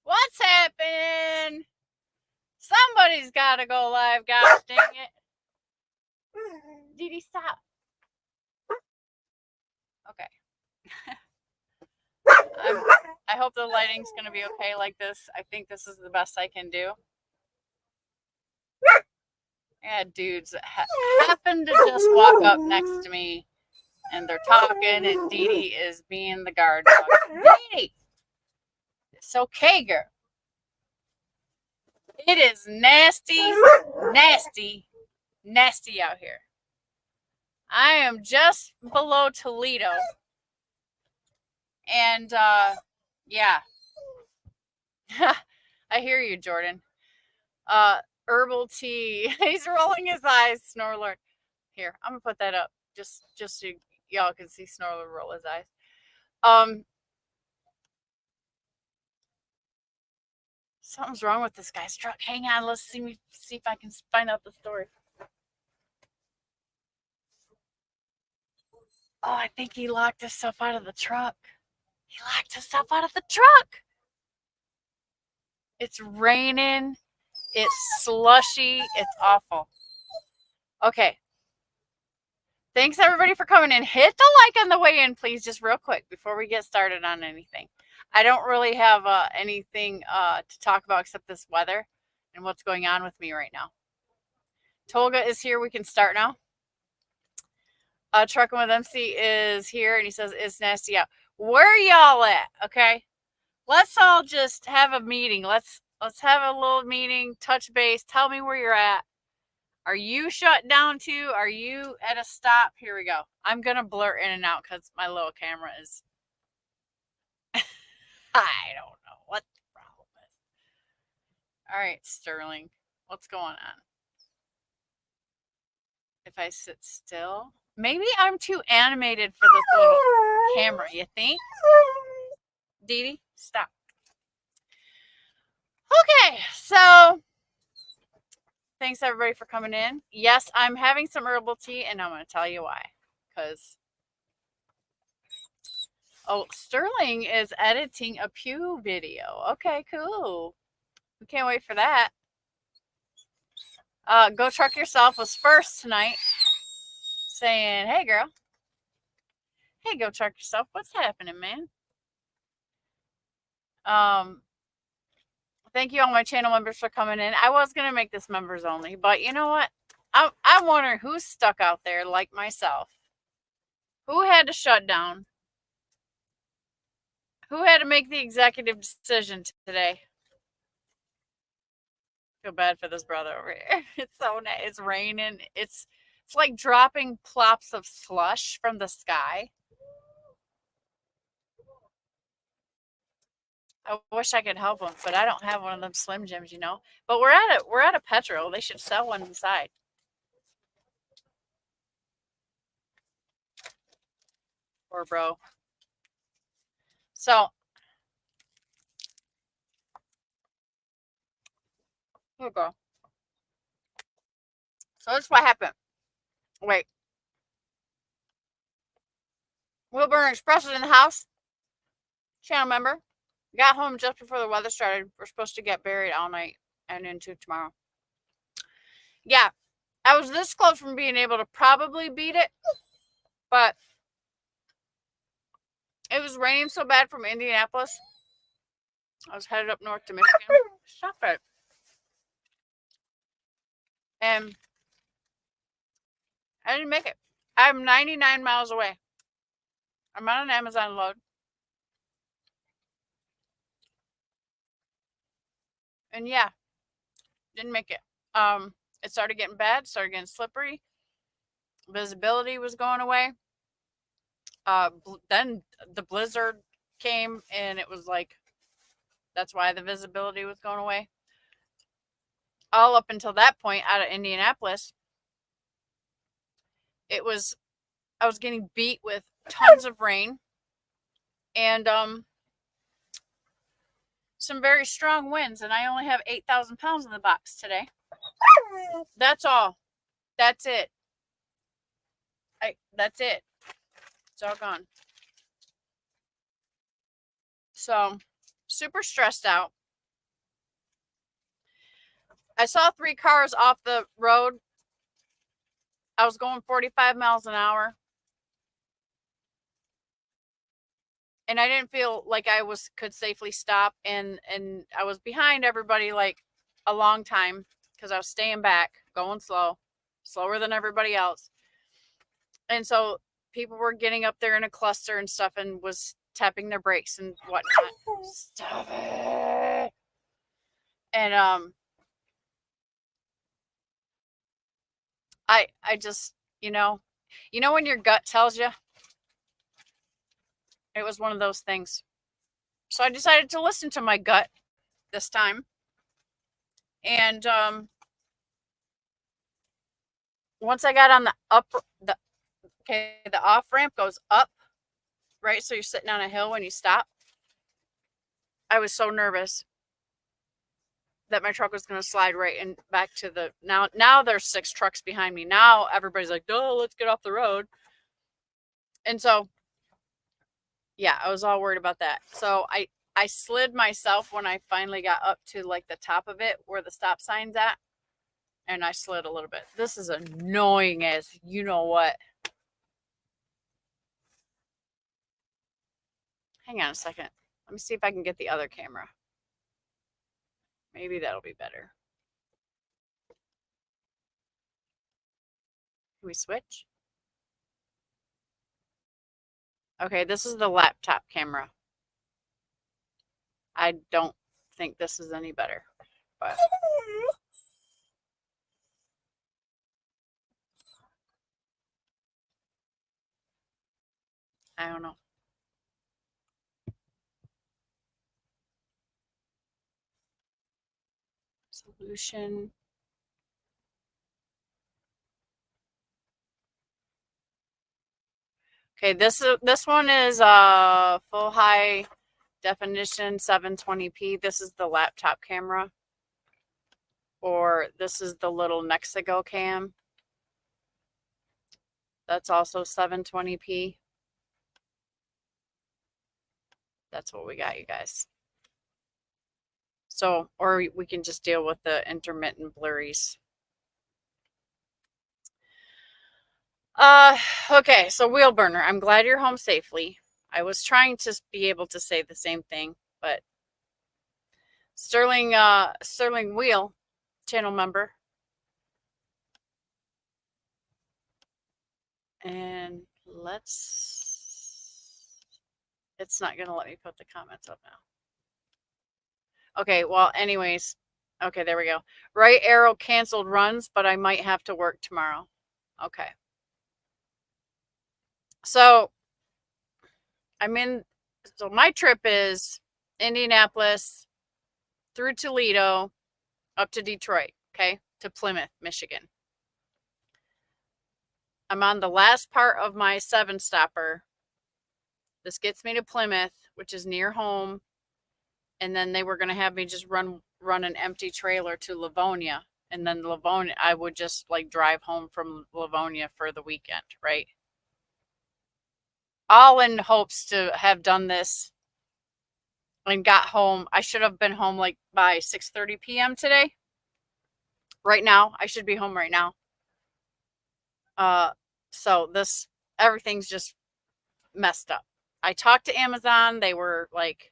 What's happening? Somebody's got to go live, gosh dang it. Dee Dee, stop. Okay. I hope the lighting's going to be okay like this. I think this is the best I can do. Yeah, dudes that happen to just walk up next to me and they're talking, and Dee Dee is being the guard dog. Dee Dee! It's okay, girl. It is nasty, nasty, nasty out here. I am just below Toledo. And, yeah. I hear you, Jordan. Herbal tea. He's rolling his eyes, Snorlord. Here, I'm gonna put that up just so y'all can see Snorlord roll his eyes. Something's wrong with this guy's truck. Hang on, let's see if I can find out the story. Oh, I think he locked himself out of the truck. He locked himself out of the truck. It's raining. It's slushy. It's awful. Okay. Thanks, everybody, for coming in. Hit the like on the way in, please, just real quick before we get started on anything. I don't really have anything to talk about except this weather and what's going on with me right now. Tolga is here. We can start now. Trucking with MC is here, and he says, it's nasty out. Where y'all at? Okay. Let's all just have a meeting. Let's have a little meeting, touch base. Tell me where you're at. Are you shut down too? Are you at a stop? Here we go. I'm going to blur in and out because my little camera is... I don't know what the problem is. All right, Sterling. What's going on? If I sit still... Maybe I'm too animated for this little camera, you think? Dee Dee, stop. Okay, so thanks everybody for coming in. Yes, I'm having some herbal tea, and I'm going to tell you why. Because, oh, Sterling is editing a Pew video. Okay, cool. We can't wait for that. Go Truck Yourself was first tonight. Saying, hey, girl. Hey, Go Truck Yourself. What's happening, man? Thank you all my channel members for coming in. I was going to make this members only, but you know what? I'm wondering who's stuck out there like myself. Who had to shut down? Who had to make the executive decision today? I feel bad for this brother over here. It's so nice. It's raining. It's like dropping plops of slush from the sky. I wish I could help them, but I don't have one of them Slim Jims, you know. But we're at a Petro. They should sell one inside. Poor bro. So here we go. So that's what happened. Wait. Wilburn Express is in the house. Channel member. Got home just before the weather started. We're supposed to get buried all night and into tomorrow. Yeah. I was this close from being able to probably beat it. But it was raining so bad from Indianapolis I was headed up north to Michigan. Stop it. And I didn't make it. I'm 99 miles away. I'm on an Amazon load. And yeah, didn't make it. It started getting bad, started getting slippery. Visibility was going away. Then the blizzard came, and it was like, that's why the visibility was going away. All up until that point, out of Indianapolis, I was getting beat with tons of rain and some very strong winds, and I only have 8,000 pounds in the box today. That's all. That's it. That's it. It's all gone. So, super stressed out. I saw 3 cars off the road. I was going 45 miles an hour. And I didn't feel like I could safely stop. And I was behind everybody like a long time because I was staying back, going slower than everybody else. And so people were getting up there in a cluster and stuff and was tapping their brakes and whatnot. Stop it. And I just, when your gut tells you, it was one of those things. So I decided to listen to my gut this time. And once I got on the off ramp goes up, right? So you're sitting on a hill when you stop. I was so nervous that my truck was going to slide right in back to the, now there's 6 trucks behind me. Now everybody's like, oh, let's get off the road. And so, yeah, I was all worried about that. So I slid myself when I finally got up to like the top of it where the stop sign's at. And I slid a little bit. This is annoying as you know what. Hang on a second. Let me see if I can get the other camera. Maybe that'll be better. Can we switch? Okay, this is the laptop camera. I don't think this is any better, but I don't know. Solution. Okay, this one is full high definition 720p. This is the laptop camera. Or this is the little Mexico cam. That's also 720p. That's what we got, you guys. So, or we can just deal with the intermittent blurries. Okay, so wheel burner. I'm glad you're home safely. I was trying to be able to say the same thing, but Sterling Wheel, channel member. And it's not going to let me put the comments up now. Okay, well, anyways. Okay, there we go. Right arrow canceled runs, but I might have to work tomorrow. Okay. So my trip is Indianapolis through Toledo up to Detroit, okay, to Plymouth, Michigan. I'm on the last part of my 7-stopper. This gets me to Plymouth, which is near home. And then they were going to have me just run an empty trailer to Livonia. And then Livonia, I would just like drive home from Livonia for the weekend, right? All in hopes to have done this and got home. I should have been home like by 6:30 p.m. today. Right now, I should be home right now. So everything's just messed up. I talked to Amazon. They were like,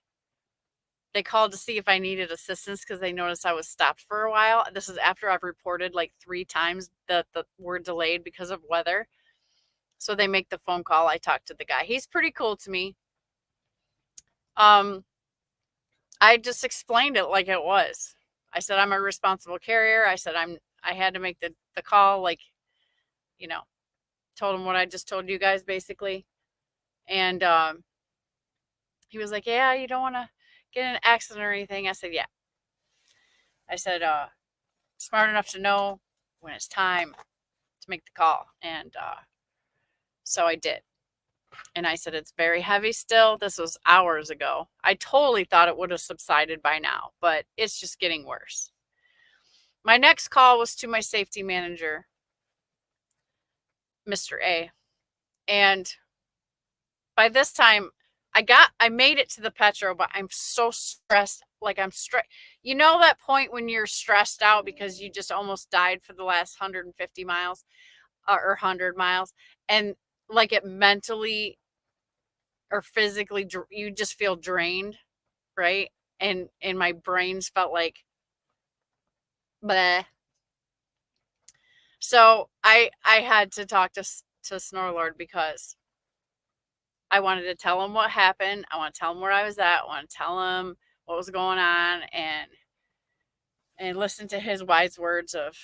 They called to see if I needed assistance because they noticed I was stopped for a while. This is after I've reported like 3 times that we're delayed because of weather. So they make the phone call. I talked to the guy. He's pretty cool to me. I just explained it like it was. I said I'm a responsible carrier. I said I had to make the call, like, told him what I just told you guys basically. And he was like, yeah, you don't want to get in an accident or anything. I said, yeah. I said, smart enough to know when it's time to make the call. And so I did. And I said, it's very heavy still. This was hours ago. I totally thought it would have subsided by now, but it's just getting worse. My next call was to my safety manager, Mr. A. And by this time, I made it to the Petro, but I'm so stressed. Like I'm stressed. You know that point when you're stressed out because you just almost died for the last 150 miles or 100 miles. And like it mentally or physically, you just feel drained, right? And my brains felt like, bleh. So I had to talk to Snorlord because I wanted to tell him what happened. I want to tell him where I was at. I want to tell him what was going on and listen to his wise words of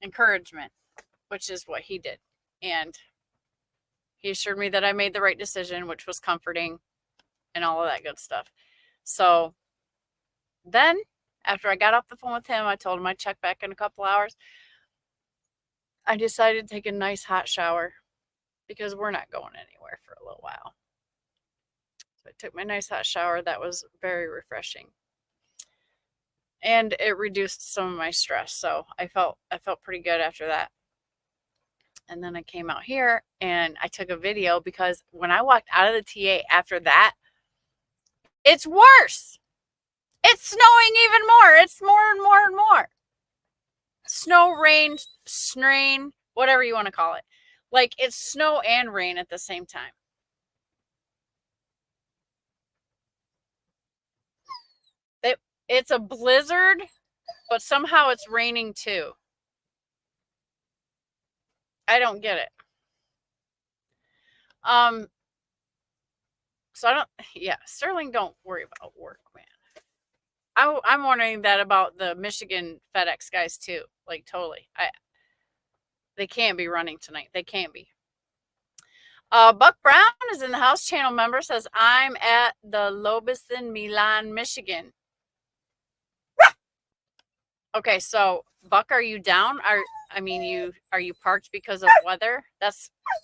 encouragement, which is what he did. And he assured me that I made the right decision, which was comforting and all of that good stuff. So then after I got off the phone with him, I told him I'd check back in a couple hours. I decided to take a nice hot shower because we're not going anywhere for a little while. So I took my nice hot shower. That was very refreshing. And it reduced some of my stress. So I felt pretty good after that. And then I came out here and I took a video because when I walked out of the TA after that, it's worse. It's snowing even more. It's more and more and more. Snow, rain, strain, whatever you want to call it. Like it's snow and rain at the same time. It's a blizzard, but somehow it's raining too. I don't get it. So Sterling, don't worry about work, man. I'm wondering that about the Michigan FedEx guys too. Like totally. They can't be running tonight. They can't be. Buck Brown is in the house. Channel member says, I'm at the Lobison, Milan, Michigan. Okay, so Buck, are you down? Are you parked because of weather?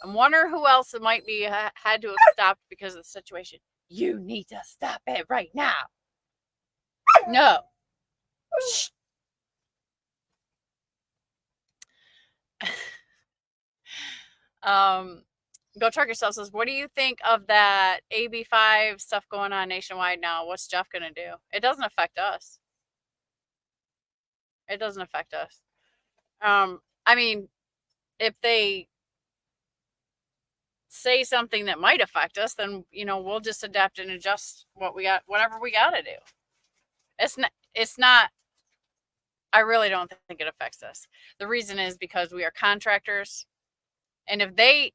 I'm wondering who else it might be had to have stopped because of the situation. You need to stop it right now. No. Go Truck Yourself says, what do you think of that AB5 stuff going on nationwide now? What's Jeff gonna do? It doesn't affect us. It doesn't affect us. I mean, if they say something that might affect us, then we'll just adapt and adjust whatever we got to do. It's not. I really don't think it affects us. The reason is because we are contractors, and if that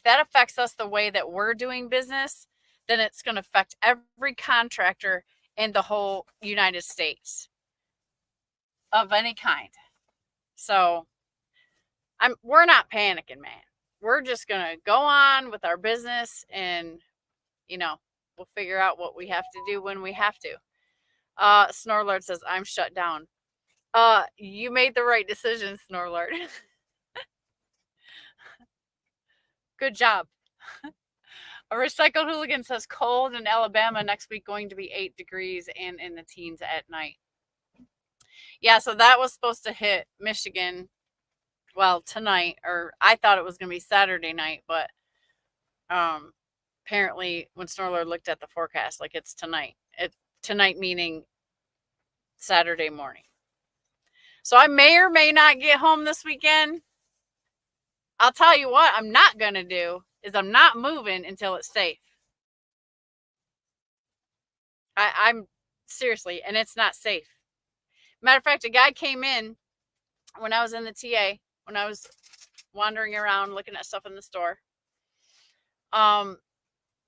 affects us the way that we're doing business, then it's going to affect every contractor in the whole United States of any kind. So we're not panicking, man. We're just going to go on with our business and, we'll figure out what we have to do when we have to. Snorlord says, I'm shut down. You made the right decision, Snorlord. Good job. A recycled hooligan says cold in Alabama next week, going to be 8 degrees and in the teens at night. Yeah, so that was supposed to hit Michigan, well, tonight, or I thought it was going to be Saturday night, but apparently when Snorlord looked at the forecast, like it's tonight. Tonight meaning Saturday morning. So I may or may not get home this weekend. I'll tell you what I'm not going to do is I'm not moving until it's safe. I'm seriously, and it's not safe. Matter of fact, a guy came in when I was in the TA, when I was wandering around looking at stuff in the store.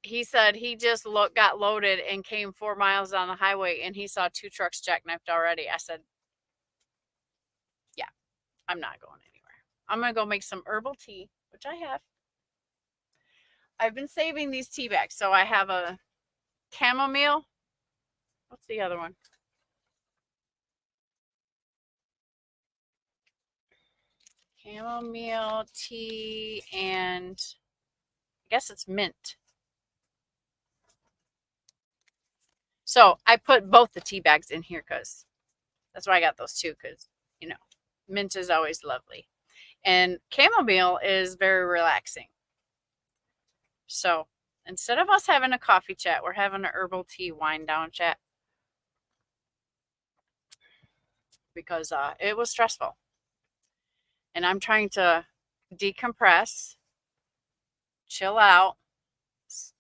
He said he just got loaded and came 4 miles down the highway and he saw 2 trucks jackknifed already. I said, yeah, I'm not going anywhere. I'm going to go make some herbal tea, which I have. I've been saving these tea bags. So I have a chamomile. What's the other one? Chamomile tea and I guess it's mint. So I put both the tea bags in here because that's why I got those two, because, you know, mint is always lovely. And chamomile is very relaxing. So instead of us having a coffee chat, we're having an herbal tea wind down chat. Because it was stressful. And I'm trying to decompress, chill out.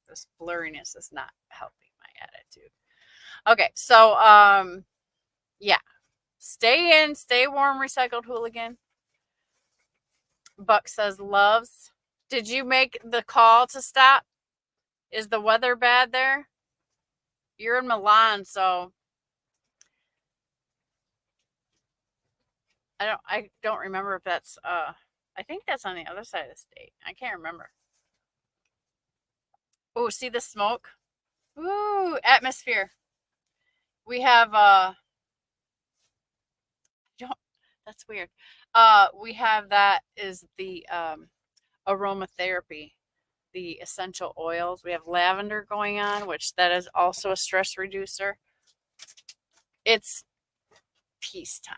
This blurriness is not helping my attitude. Okay, so yeah. Stay in, stay warm, recycled hooligan. Buck says loves. Did you make the call to stop? Is the weather bad there? You're in Milan, so I don't remember if that's I think that's on the other side of the state. I can't remember. Oh, see the smoke? Ooh, atmosphere. We have that's weird. We have that is the aromatherapy, the essential oils. We have lavender going on, which that is also a stress reducer. It's peacetime.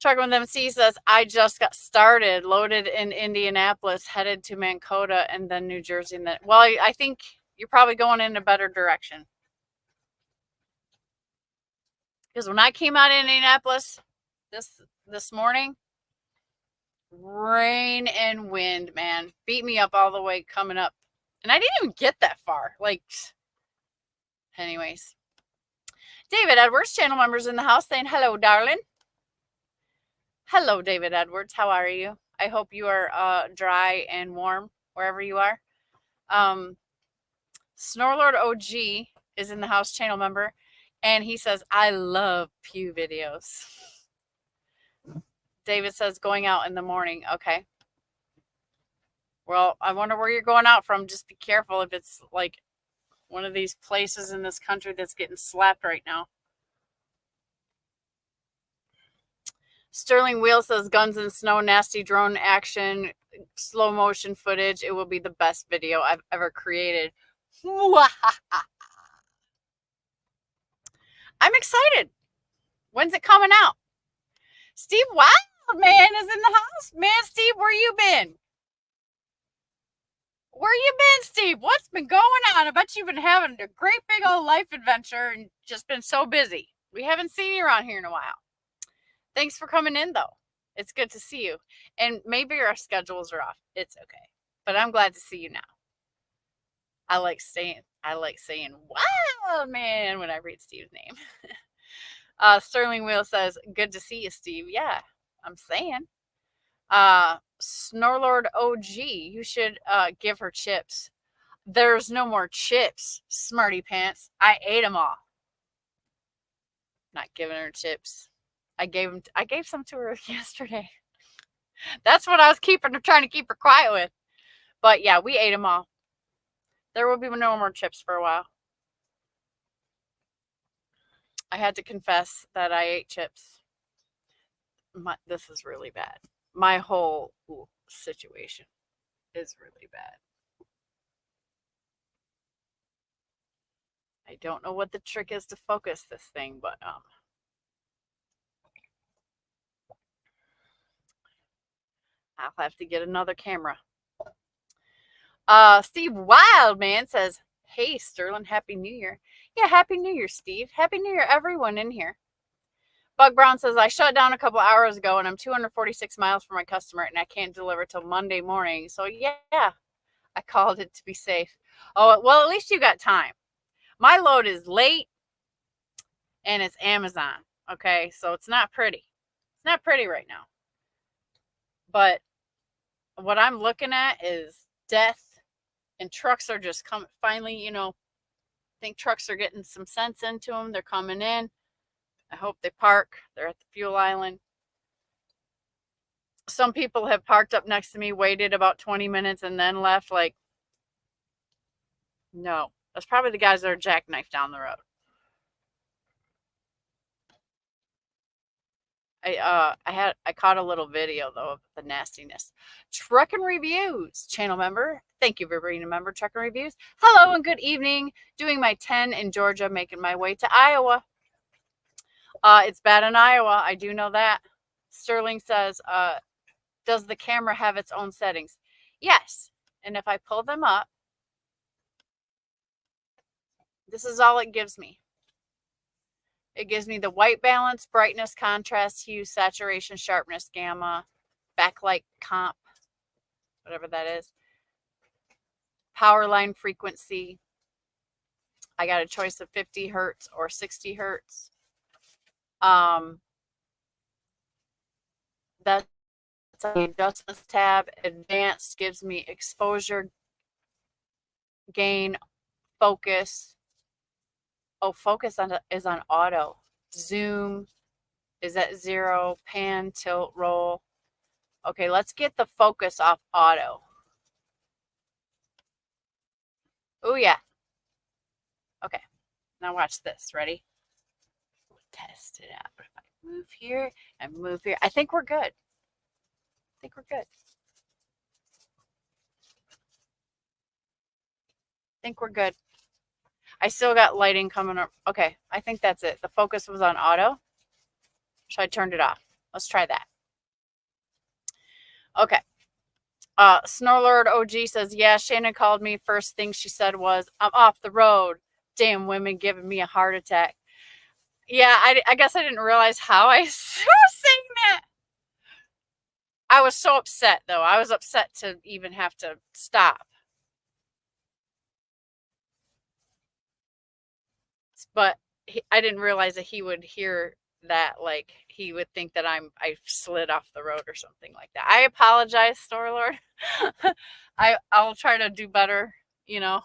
Trucker with MC says, I just got started, loaded in Indianapolis, headed to Mankota and then New Jersey. And then, well, I think you're probably going in a better direction. Because when I came out of Indianapolis this morning, rain and wind, man, beat me up all the way coming up. And I didn't even get that far. Like, anyways. David Edwards, channel members in the house, saying hello, darling. Hello, David Edwards. How are you? I hope you are dry and warm wherever you are. Snorlord OG is in the house, channel member, and he says, I love pew videos. David says, going out in the morning. Okay. Well, I wonder where you're going out from. Just be careful if it's like one of these places in this country that's getting slapped right now. Sterling Wheel says, guns and snow, nasty drone action, slow motion footage. It will be the best video I've ever created. I'm excited. When's it coming out? Steve Wildman is in the house. Man, Steve, where you been? Where you been, Steve? What's been going on? I bet you've been having a great big old life adventure and just been so busy. We haven't seen you around here in a while. Thanks for coming in, though. It's good to see you. And maybe our schedules are off. It's okay. But I'm glad to see you now. I like saying wow, man, when I read Steve's name. Sterling Wheel says, good to see you, Steve. Yeah, I'm saying. Snorlord OG, you should give her chips. There's no more chips, smarty pants. I ate them all. Not giving her chips. I gave some to her yesterday. That's what I was trying to keep her quiet with. But yeah, we ate them all. There will be no more chips for a while. I had to confess that I ate chips. This is really bad. My whole situation is really bad. I don't know what the trick is to focus this thing, but I'll have to get another camera. Steve Wildman says, hey, Sterling, Happy New Year. Yeah, Happy New Year, Steve. Happy New Year, everyone in here. Bug Brown says, I shut down a couple hours ago and I'm 246 miles from my customer and I can't deliver till Monday morning. So, yeah, I called it to be safe. Oh, well, at least you got time. My load is late and it's Amazon. Okay, so it's not pretty. It's not pretty right now. But what I'm looking at is death, and trucks are just coming. Finally, you know, I think trucks are getting some sense into them. They're coming in. I hope they park. They're at the fuel island. Some people have parked up next to me, waited about 20 minutes, and then left. Like, no, that's probably the guys that are jackknife down the road. I caught a little video though of the nastiness. Trucking Reviews channel member. Thank you for being a member. Trucking Reviews. Hello and good evening. Doing my 10 in Georgia, making my way to Iowa. It's bad in Iowa. I do know that. Sterling says, does the camera have its own settings? Yes. And if I pull them up, this is all it gives me. It gives me the white balance, brightness, contrast, hue, saturation, sharpness, gamma, backlight comp, whatever that is, power line frequency. I got a choice of 50 hertz or 60 hertz. That's the adjustments tab. Advanced gives me exposure, gain, focus. Oh, focus is on auto. Zoom is at 0. Pan, tilt, roll. Okay, let's get the focus off auto. Oh, yeah. Okay, now watch this. Ready? We'll test it out. If I move here and move here, I think we're good. I think we're good. I think we're good. I still got lighting coming up. Okay, I think that's it. The focus was on auto. So I turned it off. Let's try that. Okay. Snorlord OG says, yeah, Shannon called me. First thing she said was, I'm off the road. Damn women giving me a heart attack. Yeah, I guess I didn't realize how I was saying that. I was so upset, though. I was upset to even have to stop. But I didn't realize that he would hear that. Like, he would think that I slid off the road or something like that. I apologize, Snorlord. I'll try to do better, you know.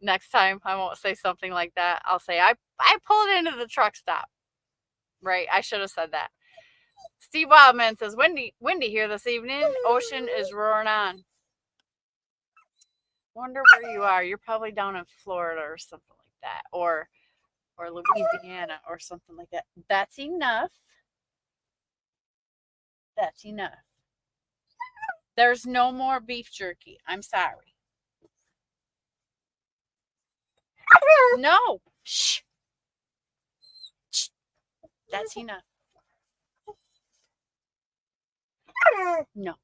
Next time I won't say something like that. I'll say I pulled into the truck stop. Right? I should have said that. Steve Wildman says, windy here this evening. Ocean is roaring on. Wonder where you are. You're probably down in Florida or something like that. Or Louisiana or something like that. That's enough. That's enough. There's no more beef jerky. I'm sorry. No. Shh. Shh. That's enough. No.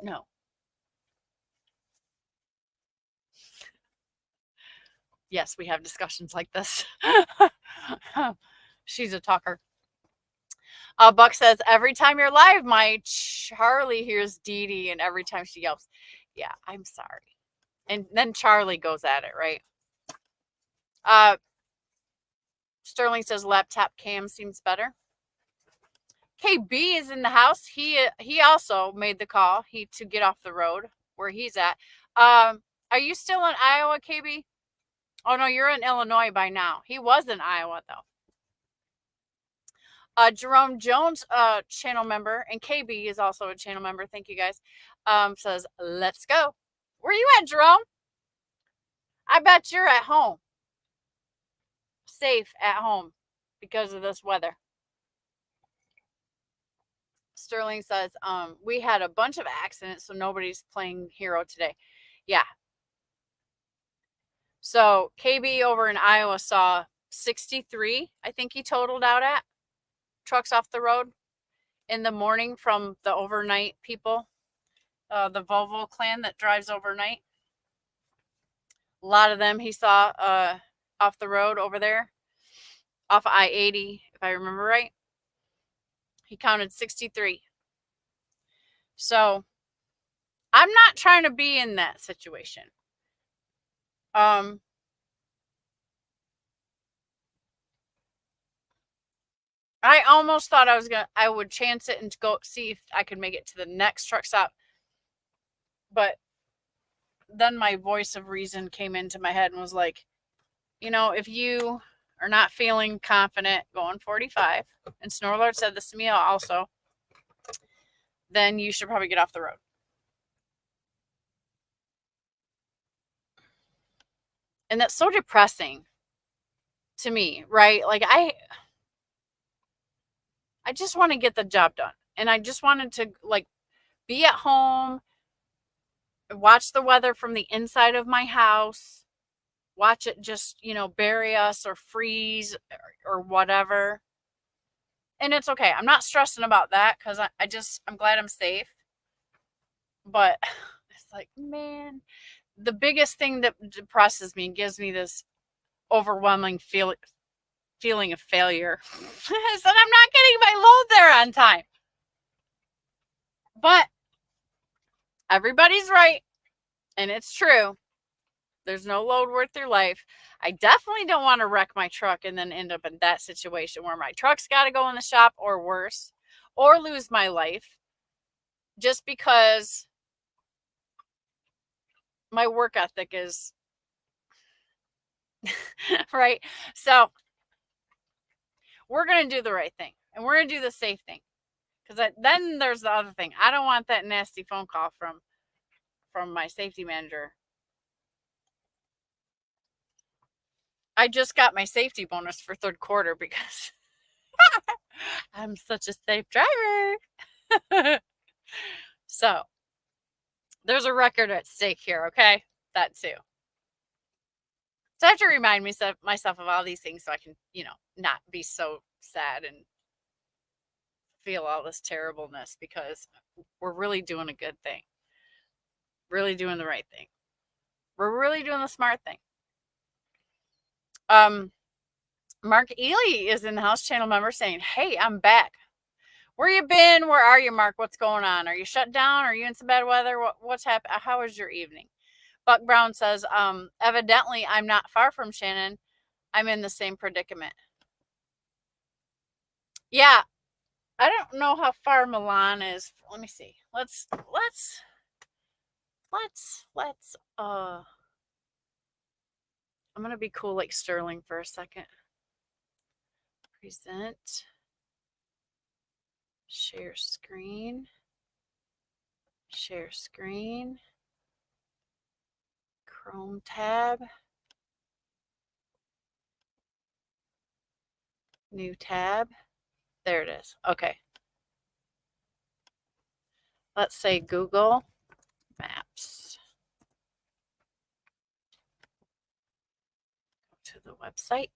No. Yes, we have discussions like this. She's a talker. Buck says, every time you're live, my Charlie hears Dee Dee, and every time she yelps. Yeah, I'm sorry. And then Charlie goes at it, right? Sterling says, laptop cam seems better. KB is in the house. He also made the call to get off the road where he's at. Are you still in Iowa, KB? Oh, no, you're in Illinois by now. He was in Iowa, though. Jerome Jones, channel member, and KB is also a channel member. Thank you, guys. Says, let's go. Where you at, Jerome? I bet you're at home. Safe at home because of this weather. Sterling says, we had a bunch of accidents, so nobody's playing hero today. Yeah. So KB over in Iowa saw 63, I think he totaled out at trucks off the road in the morning from the overnight people, the Volvo clan that drives overnight. A lot of them he saw off the road over there, off I-80, if I remember right. He counted 63. So I'm not trying to be in that situation. I almost thought I would chance it and go see if I could make it to the next truck stop. But then my voice of reason came into my head and was like, if you are not feeling confident going 45, and Snorlord said this to me also, then you should probably get off the road. And that's so depressing to me, right? Like I just want to get the job done. And I just wanted to like be at home, watch the weather from the inside of my house, watch it just, bury us or freeze or whatever. And it's okay. I'm not stressing about that because I'm glad I'm safe. But it's like, man, the biggest thing that depresses me and gives me this overwhelming feeling of failure is that I'm not getting my load there on time. But everybody's right, and it's true. There's no load worth your life. I definitely don't want to wreck my truck and then end up in that situation where my truck's got to go in the shop or worse, or lose my life just because my work ethic is right. So we're going to do the right thing, and we're going to do the safe thing. Because then there's the other thing. I don't want that nasty phone call from my safety manager. I just got my safety bonus for third quarter because I'm such a safe driver. So there's a record at stake here, okay? That too. So I have to remind myself of all these things so I can, not be so sad and feel all this terribleness, because we're really doing a good thing. Really doing the right thing. We're really doing the smart thing. Mark Ely is in the house, channel member, saying, "Hey, I'm back. Where you been? Where are you, Mark? What's going on? Are you shut down? Are you in some bad weather? What's happened? How was your evening?" Buck Brown says, "Evidently, I'm not far from Shannon. I'm in the same predicament." Yeah, I don't know how far Milan is. Let me see. Let's I'm gonna be cool like Sterling for a second. Present. Share screen. Share screen. Chrome tab. New tab. There it is. Okay. Let's say Google Maps. Go to the website.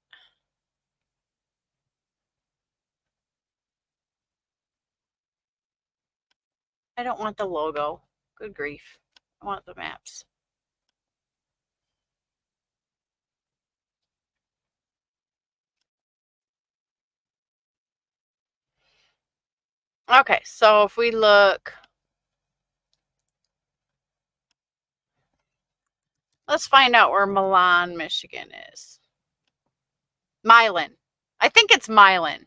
I don't want the logo. Good grief. I want the maps. Okay, so if we look, let's find out where Milan, Michigan is. Milan. I think it's Milan.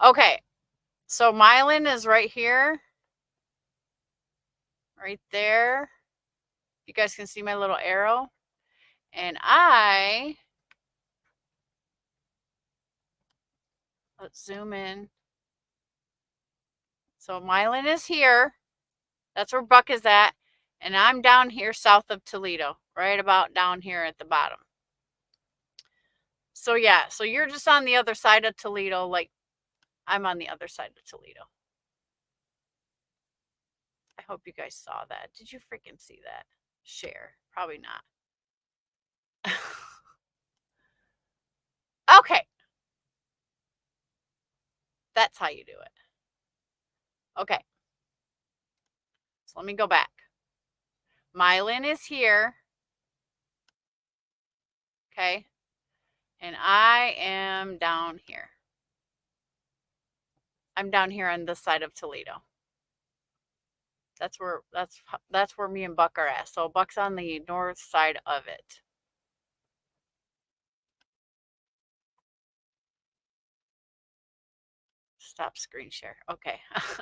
Okay, so Milan is right here. Right there. You guys can see my little arrow. And let's zoom in. So Milan is here. That's where Buck is at. And I'm down here south of Toledo, right about down here at the bottom. So yeah, so you're just on the other side of Toledo, like I'm on the other side of Toledo. I hope you guys saw that. Did you freaking see that? Share. Probably not. Okay. That's how you do it. Okay. So let me go back. Milan is here. Okay. And I am down here. I'm down here on this side of Toledo. That's where me and Buck are at. So Buck's on the north side of it. Stop screen share. Okay.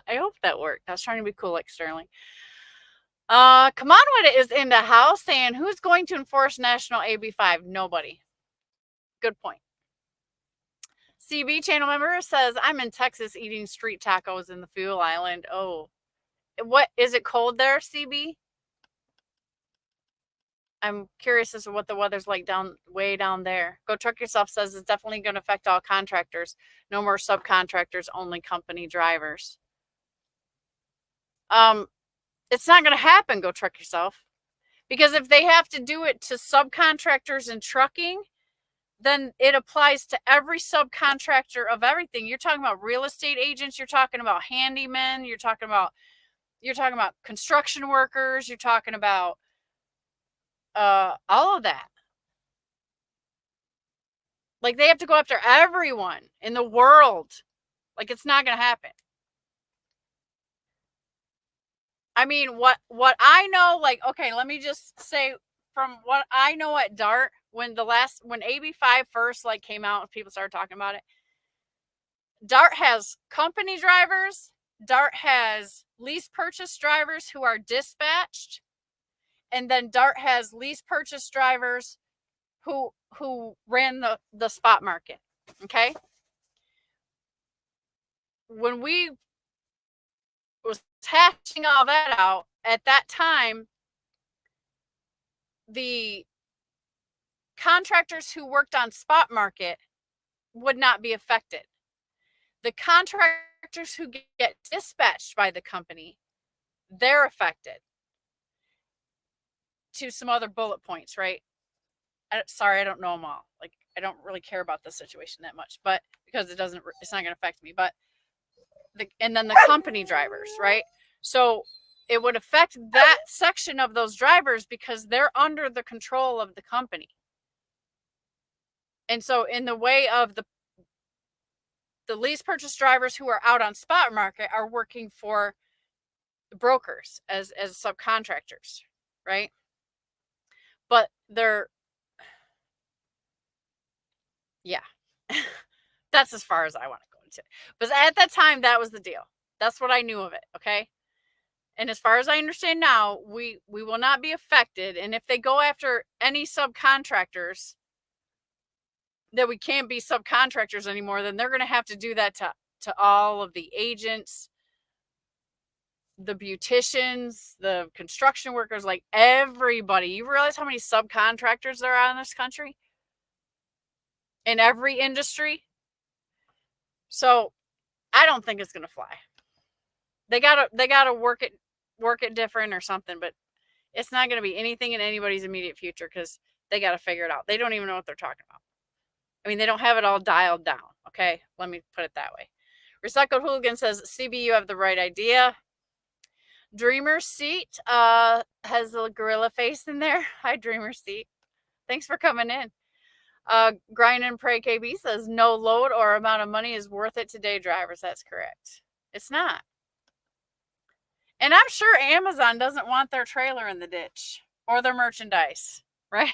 I hope that worked. I was trying to be cool like Sterling. Come on with it is in the house saying who's going to enforce national AB5? Nobody. Good point. CB channel member says I'm in Texas eating street tacos in the fuel island. Oh, what is it cold there, CB? I'm curious as to what the weather's like way down there. Go Truck Yourself says it's definitely going to affect all contractors. No more subcontractors, only company drivers. It's not going to happen, Go Truck Yourself. Because if they have to do it to subcontractors in trucking, then it applies to every subcontractor of everything. You're talking about real estate agents, you're talking about handymen, you're talking about construction workers, you're talking about all of that. Like they have to go after everyone in the world. Like it's not going to happen. I mean, what I know, like, okay, let me just say from what I know at DART, when AB5 first like came out and people started talking about it, DART has company drivers, DART has lease purchase drivers who are dispatched, and then DART has lease purchase drivers who ran the spot market. Okay. When we was hatching all that out at that time, the contractors who worked on spot market would not be affected. The contractors who get dispatched by the company, they're affected. To some other bullet points, right? Sorry, I don't know them all. Like, I don't really care about this situation that much, but because it's not going to affect me. But and then the company drivers, right? So it would affect that section of those drivers because they're under the control of the company. And so in the way of the lease purchase drivers who are out on spot market are working for the brokers as subcontractors, right? But yeah, that's as far as I want to go into it. But at that time, that was the deal. That's what I knew of it. Okay. And as far as I understand now, we will not be affected. And if they go after any subcontractors that we can't be subcontractors anymore, then they're going to have to do that to all of the agents, the beauticians, the construction workers, like everybody. You realize how many subcontractors there are in this country? In every industry? So I don't think it's going to fly. They gotta work it different or something, but it's not going to be anything in anybody's immediate future because they got to figure it out. They don't even know what they're talking about. I mean, they don't have it all dialed down. Okay, let me put it that way. Recycled Hooligan says, CB, you have the right idea. Dreamer Seat has a gorilla face in there. Hi, Dreamer Seat. Thanks for coming in. Grind and Pray KB says, no load or amount of money is worth it today, drivers. That's correct. It's not. And I'm sure Amazon doesn't want their trailer in the ditch or their merchandise, right?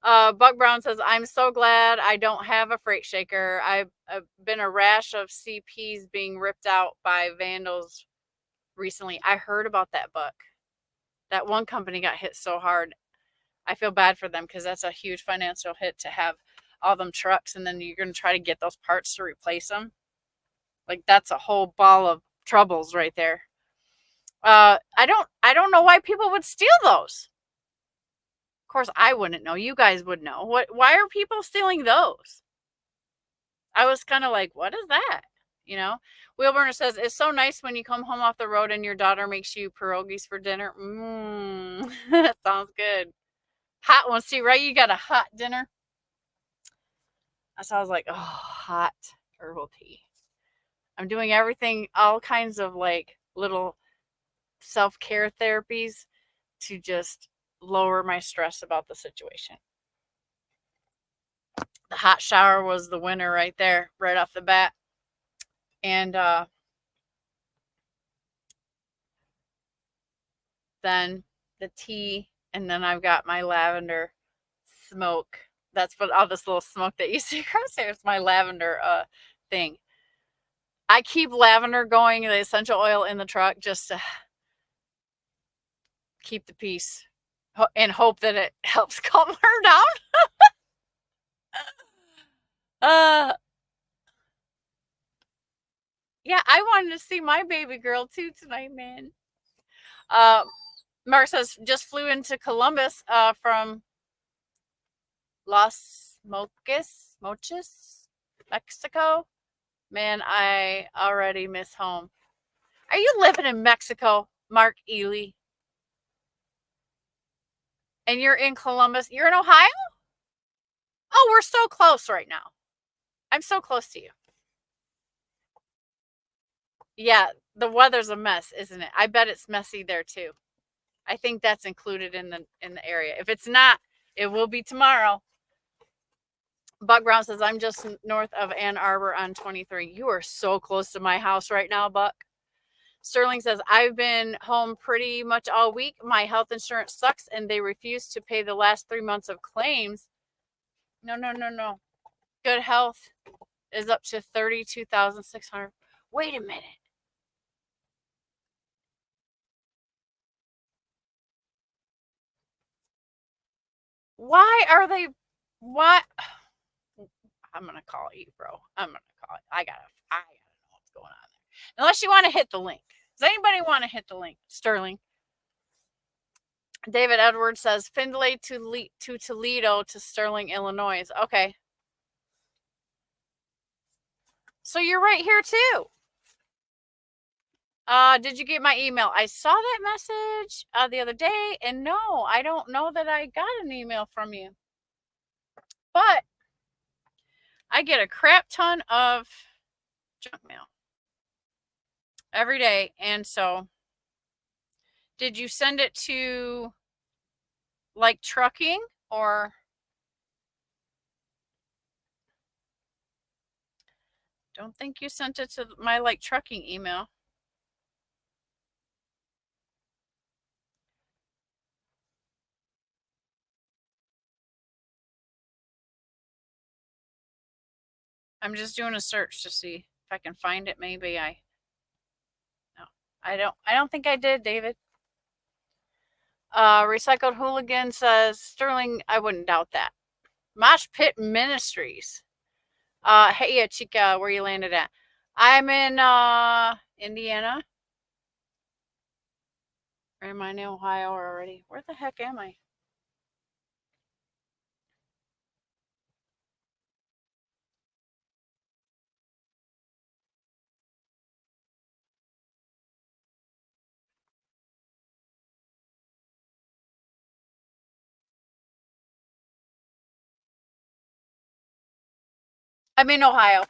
Buck Brown says, I'm so glad I don't have a freight shaker. I've been a rash of CPs being ripped out by vandals recently. I heard about that, Buck. That one company got hit so hard. I feel bad for them because that's a huge financial hit to have all them trucks and then you're going to try to get those parts to replace them. Like that's a whole ball of troubles right there. I don't know why people would steal those. Of course, I wouldn't know. You guys would know. Why are people stealing those? I was kind of like, what is that? You know, Wheelburner says, it's so nice when you come home off the road and your daughter makes you pierogies for dinner. That sounds good. Hot one. See, right? You got a hot dinner. So I was like, oh, hot herbal tea. I'm doing everything, all kinds of like little self-care therapies to just lower my stress about the situation. The hot shower was the winner right there, right off the bat. And then the tea, and then I've got my lavender smoke. That's what all this little smoke that you see across here is my lavender thing. I keep lavender going, the essential oil in the truck, just to keep the peace and hope that it helps calm her down. Yeah, I wanted to see my baby girl too tonight, man. Mark says just flew into Columbus from Los Mochis, Mexico. Man, I already miss home. Are you living in Mexico, Mark Ely? And you're in Columbus? You're in Ohio? Oh, we're so close right now. I'm so close to you. Yeah, the weather's a mess, isn't it? I bet it's messy there too. I think that's included in the area. If it's not, it will be tomorrow. Buck Brown says, I'm just north of Ann Arbor on 23. You are so close to my house right now, Buck. Sterling says, I've been home pretty much all week. My health insurance sucks and they refuse to pay the last 3 months of claims. No. Good health is up to $32,600. Wait a minute. Why are they? What? I'm gonna call you, bro. I'm gonna call it. I gotta know what's going on there. Unless you want to hit the link. Does anybody want to hit the link? Sterling. David Edwards says Findlay to Toledo to Sterling, Illinois. Okay. So you're right here too. Did you get my email? I saw that message the other day, and no, I don't know that I got an email from you. But I get a crap ton of junk mail every day, and so did you send it to like trucking or? Don't think you sent it to my like trucking email. I'm just doing a search to see if I can find it. Maybe no, I don't think I did, David. Recycled Hooligan says, Sterling, I wouldn't doubt that. Mosh Pit Ministries. Hey, yeah, chica, where you landed at? I'm in Indiana. Or am I in Ohio already? Where the heck am I? I'm in Ohio.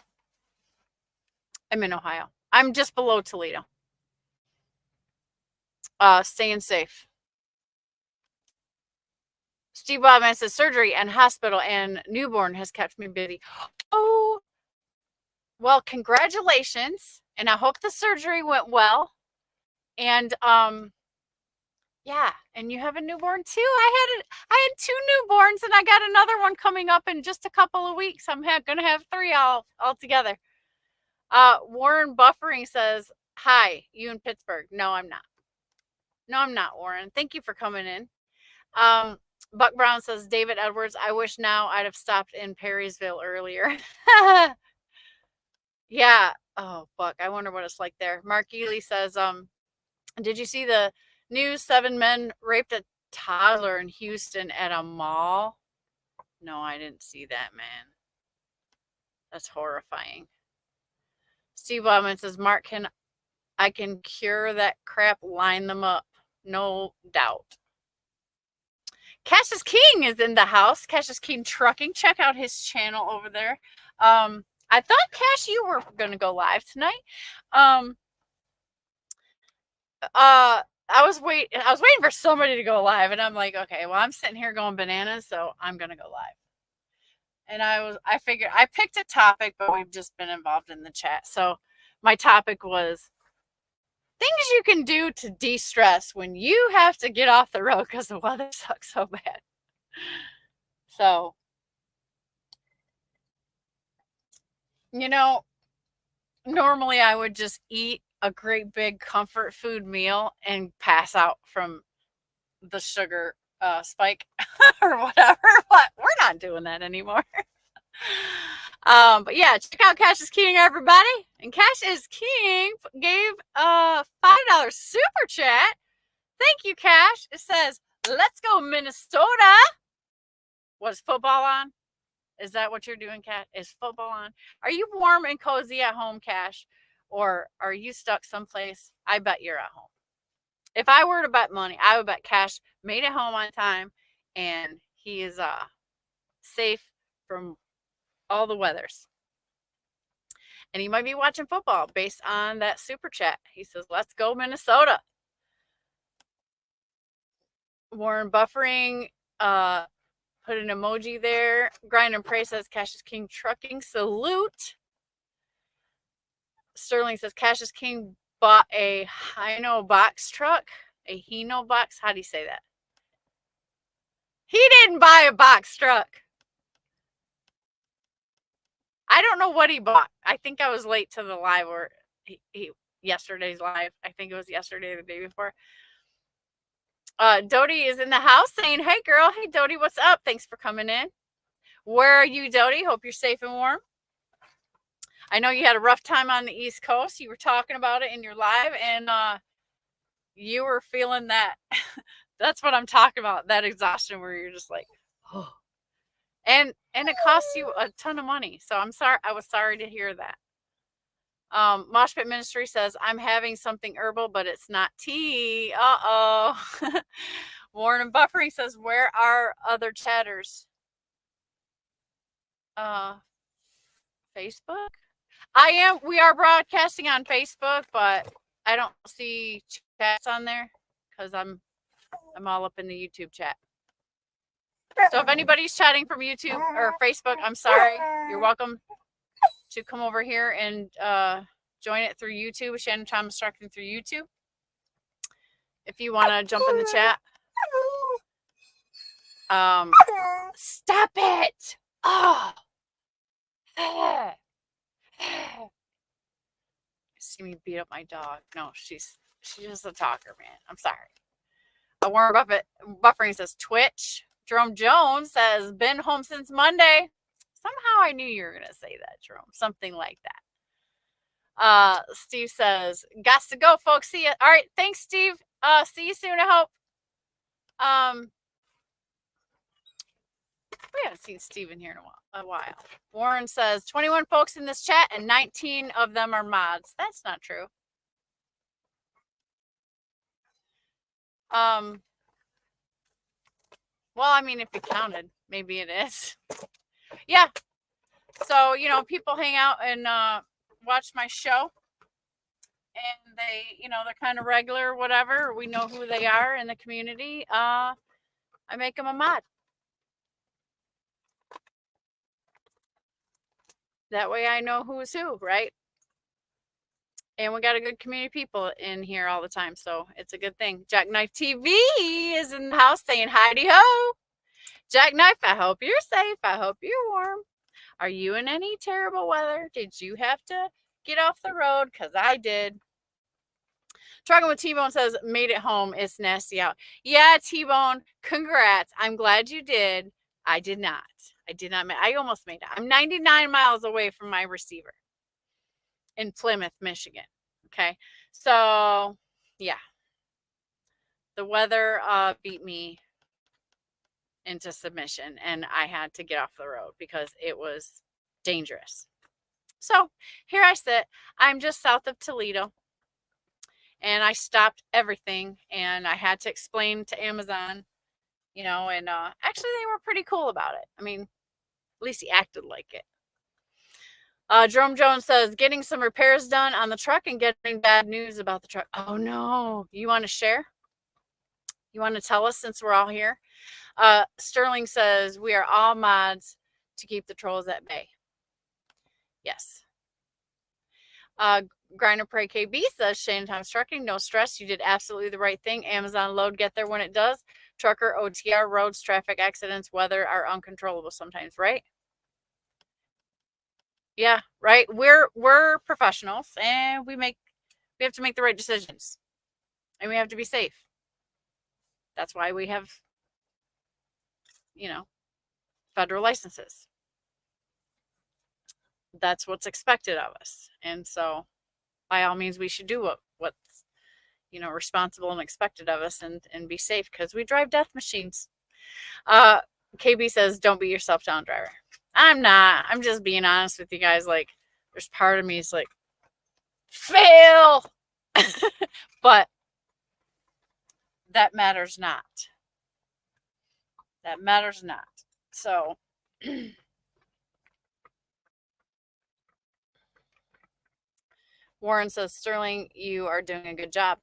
I'm just below Toledo. Staying safe. Steve Wildman says surgery and hospital and newborn has kept me busy. Oh, well, congratulations. And I hope the surgery went well. And yeah, and you have a newborn too. I had 2 newborns and I got another one coming up in just a couple of weeks. I'm gonna have 3 all together. Warren Buffering says, hi, you in Pittsburgh. No, I'm not, Warren. Thank you for coming in. Buck Brown says, David Edwards, I wish now I'd have stopped in Perrysville earlier. Yeah. Oh, Buck, I wonder what it's like there. Mark Ely says, did you see the news? 7 men raped a toddler in Houston at a mall? No, I didn't see that, man. That's horrifying. Steve Wildman says, Mark, I can cure that crap, line them up. No doubt. Cassius King is in the house. Cassius King Trucking. Check out his channel over there. I thought, Cash, you were going to go live tonight. I was waiting for somebody to go live, and I'm like, okay, well, I'm sitting here going bananas, so I'm going to go live. And I figured I picked a topic, but we've just been involved in the chat. So my topic was things you can do to de-stress when you have to get off the road because the weather sucks so bad. So, you know, normally I would just eat a great big comfort food meal and pass out from the sugar spike or whatever, but we're not doing that anymore. But yeah, check out Cash is King, everybody. And Cash is King gave a $5 super chat. Thank you, Cash. It says, let's go Minnesota. Was football on? Is that what you're doing, Cash? Is football on? Are you warm and cozy at home, Cash? Or are you stuck someplace? I bet you're at home. If I were to bet money, I would bet Cash made it home on time and he is safe from all the weathers. And he might be watching football based on that super chat. He says, let's go Minnesota. Warren Buffering put an emoji there. Grind and Pray says, Cash is King trucking. Salute. Sterling says, Cash is King bought a Hino box truck. A Hino box? How do you say that? He didn't buy a box truck. I don't know what he bought. I think I was late to the live or yesterday's live. I think it was yesterday or the day before. Dodie is in the house saying, hey girl, hey Dodie, what's up? Thanks for coming in. Where are you, Dodie? Hope you're safe and warm. I know you had a rough time on the East Coast. You were talking about it in your live and you were feeling that. That's what I'm talking about. That exhaustion where you're just like, oh. And it costs you a ton of money. So I'm sorry. I was sorry to hear that. Mosh Pit Ministry says, I'm having something herbal, but it's not tea. Uh-oh. Warren and Buffering says, where are other chatters? Facebook? We are broadcasting on Facebook, but I don't see chats on there because I'm all up in the YouTube chat. So if anybody's chatting from YouTube or Facebook, I'm sorry. You're welcome to come over here and join it through YouTube. Shannon Thomas Trucking through YouTube. If you want to jump in the chat. Stop it. Oh. See me beat up my dog. No, she's just a talker, man. I'm sorry. Warren Buffering says Twitch. Jerome Jones says, been home since Monday. Somehow I knew you were going to say that, Jerome. Something like that. Steve says, got to go, folks. See ya. All right. Thanks, Steve. See you soon, I hope. We haven't seen Steve in here in a while. Warren says, 21 folks in this chat and 19 of them are mods. That's not true. Well, I mean, if you counted, maybe it is. Yeah. So, people hang out and watch my show. And they, they're kind of regular, whatever. We know who they are in the community. I make them a mod. That way I know who's who, right? And we got a good community of people in here all the time. So it's a good thing. Jackknife TV is in the house saying hidey ho. Jackknife, I hope you're safe. I hope you're warm. Are you in any terrible weather? Did you have to get off the road? Because I did. Trucking with T-Bone says, made it home. It's nasty out. Yeah, T-Bone, congrats. I'm glad you did. I did not. I almost made it. I'm 99 miles away from my receiver in Plymouth, Michigan. Okay. So, yeah. The weather beat me into submission and I had to get off the road because it was dangerous. So, here I sit. I'm just south of Toledo. And I stopped everything and I had to explain to Amazon, and actually they were pretty cool about it. I mean, at least he acted like it. Jerome Jones says, getting some repairs done on the truck and getting bad news about the truck. Oh no. You want to share? You want to tell us since we're all here? Sterling says, we are all mods. to keep the trolls at bay. Yes. Grinder Prey KB says, Shane Times Trucking, no stress. You did absolutely the right thing. Amazon load, get there when it does. Trucker, OTR, roads, traffic accidents, weather are uncontrollable sometimes, right? Yeah, right. We're professionals and we have to make the right decisions. And we have to be safe. That's why we have, federal licenses. That's what's expected of us. And so by all means we should do what's responsible and expected of us and be safe because we drive death machines. KB says, don't beat yourself down, driver. I'm not. I'm just being honest with you guys. Like, there's part of me is like, fail. But that matters not. That matters not. So Warren says, Sterling, you are doing a good job.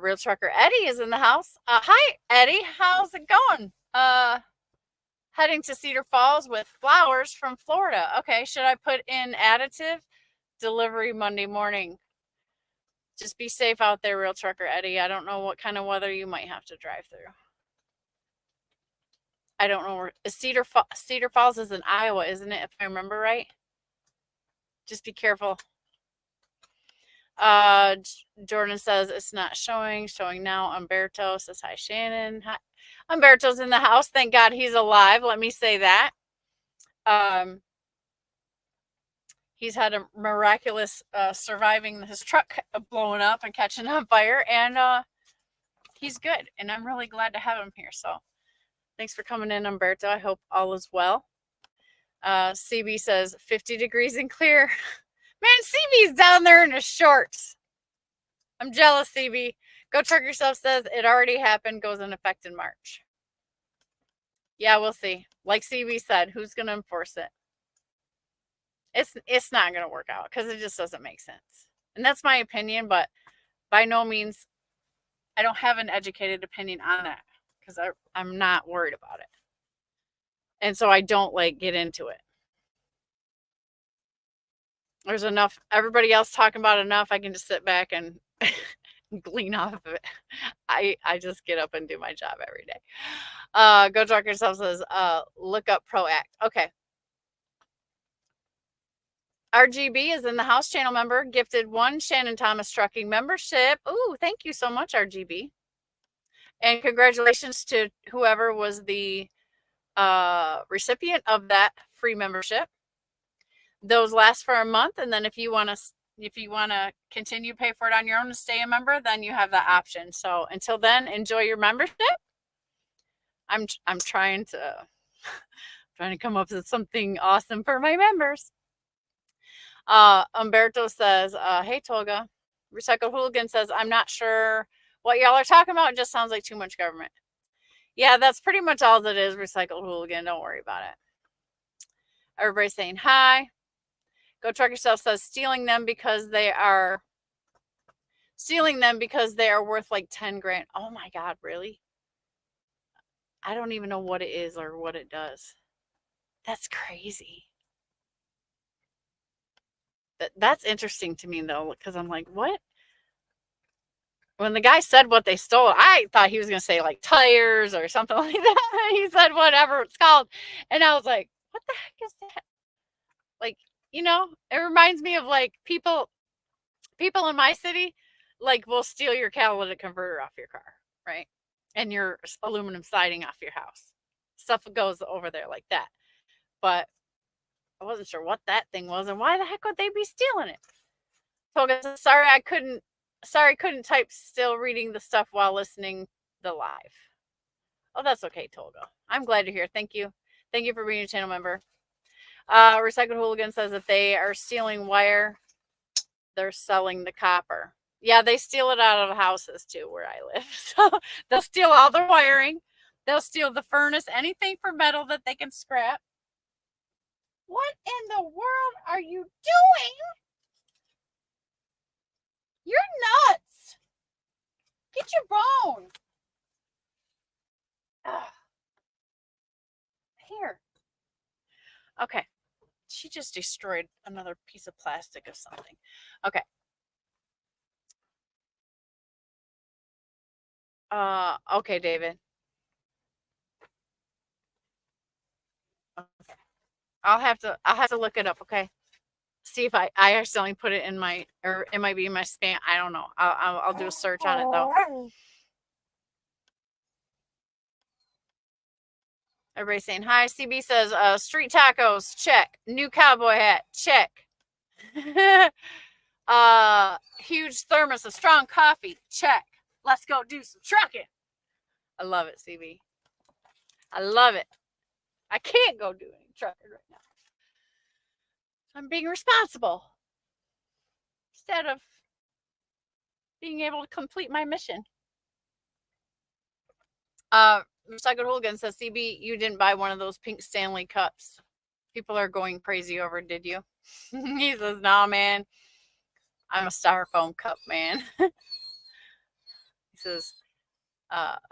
Real Trucker Eddie is in the house. Hi, Eddie. How's it going? Heading to Cedar Falls with flowers from Florida. Okay, should I put in additive? Delivery Monday morning. Just be safe out there, Real Trucker Eddie. I don't know what kind of weather you might have to drive through. I don't know where Cedar Falls is in Iowa, isn't it? If I remember right. Just be careful. Jordan says it's not showing. Showing now. Umberto says hi, Shannon. Hi. Umberto's in the house. Thank God he's alive. Let me say that. He's had a miraculous surviving his truck blowing up and catching on fire, and he's good. And I'm really glad to have him here. So thanks for coming in, Umberto. I hope all is well. CB says 50 degrees and clear. Man, CB's down there in his shorts. I'm jealous, CB. Go Truck Yourself says it already happened, goes in effect in March. Yeah, we'll see. Like CB said, who's going to enforce it? It's not going to work out because it just doesn't make sense. And that's my opinion, but by no means, I don't have an educated opinion on that because I'm not worried about it. And so I don't get into it. There's enough, everybody else talking about enough. I can just sit back and glean off of it. I just get up and do my job every day. Go Truck Yourself says, look up ProAct. Okay. RGB is in the house, channel member, gifted 1 Shannon Thomas Trucking membership. Ooh, thank you so much, RGB. And congratulations to whoever was the recipient of that free membership. Those last for a month, and then if you want to continue pay for it on your own and stay a member, then you have that option. So until then, enjoy your membership. I'm trying to come up with something awesome for my members. Umberto says, hey Tolga. Recycled Hooligan says, I'm not sure what y'all are talking about. It just sounds like too much government. Yeah, that's pretty much all that is, Recycled Hooligan. Don't worry about it. Everybody's saying hi. Go Truck Yourself says stealing them because they are worth like 10 grand. Oh my God, really? I don't even know what it is or what it does. That's crazy. That's interesting to me though, because I'm like, what? When the guy said what they stole, I thought he was going to say like tires or something like that. He said whatever it's called. And I was like, what the heck is that? Like, it reminds me of like people in my city, like will steal your catalytic converter off your car, right? And your aluminum siding off your house. Stuff goes over there like that. But I wasn't sure what that thing was and why the heck would they be stealing it? Toga says, sorry, couldn't type, still reading the stuff while listening the live. Oh, that's okay, Tolga. I'm glad you're here. Thank you. Thank you for being a channel member. Recycled Hooligan says if they are stealing wire, they're selling the copper. Yeah, they steal it out of houses too where I live. So they'll steal all the wiring. They'll steal the furnace, anything for metal that they can scrap. What in the world are you doing? You're nuts. Get your bone. Ugh. Here. She just destroyed another piece of plastic of something. Okay. Okay, David. Okay. I'll have to look it up, okay? See if I accidentally put it in my, or it might be in my spam. I don't know. I'll do a search on it though. Everybody's saying hi. CB says, street tacos, check. New cowboy hat, check. Huge thermos of strong coffee, check. Let's go do some trucking. I love it, CB. I love it. I can't go do any trucking right now. I'm being responsible instead of being able to complete my mission. Recycled Hooligan says, CB, you didn't buy one of those pink Stanley cups. People are going crazy over, did you? He says, nah, man. I'm a styrofoam cup, man. He says,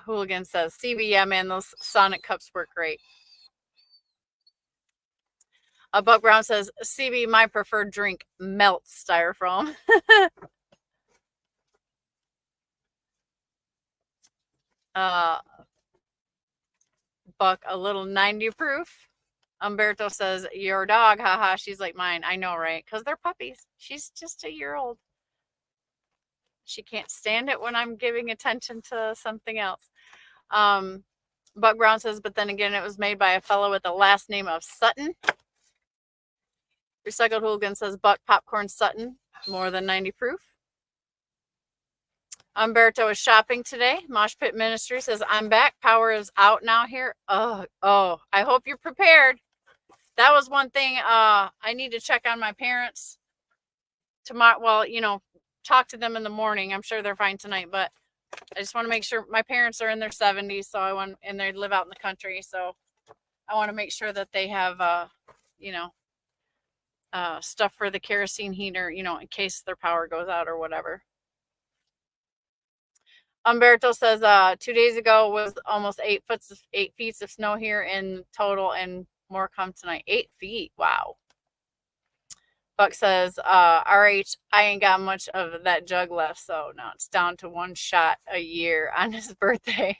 Hooligan says, CB, yeah, man, those Sonic cups work great. Buck Brown says, CB, my preferred drink, melts styrofoam. Buck, a little 90 proof. Umberto says, your dog, haha, she's like mine. I know, right? Because they're puppies. She's just a year old. She can't stand it when I'm giving attention to something else. Buck Brown says, but then again, it was made by a fellow with the last name of Sutton. Recycled Hooligan says, Buck Popcorn Sutton, more than 90 proof. Umberto is shopping today. Mosh Pit Ministry says, I'm back. Power is out now here. Oh, I hope you're prepared. That was one thing. I need to check on my parents tomorrow. Well, you know, talk to them in the morning. I'm sure they're fine tonight, but I just want to make sure. My parents are in their 70s, so and they live out in the country, so I want to make sure that they have, you know, stuff for the kerosene heater, you know, in case their power goes out or whatever. Umberto says, 2 days ago was almost 8 feet of snow here in total, and more come tonight. 8 feet. Wow. Buck says, RH, I ain't got much of that jug left, so now it's down to 1 shot a year on his birthday.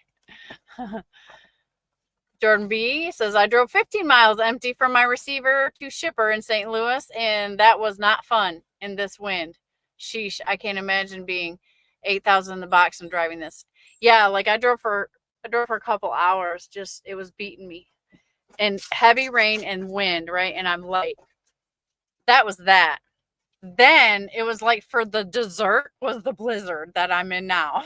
Jordan B says, I drove 15 miles empty from my receiver to shipper in St. Louis, and that was not fun in this wind. Sheesh, I can't imagine being 8,000 in the box and driving this. Yeah, like I drove for a couple hours, just it was beating me. And heavy rain and wind, right? And I'm like, that was that. Then it was like for the dessert was the blizzard that I'm in now.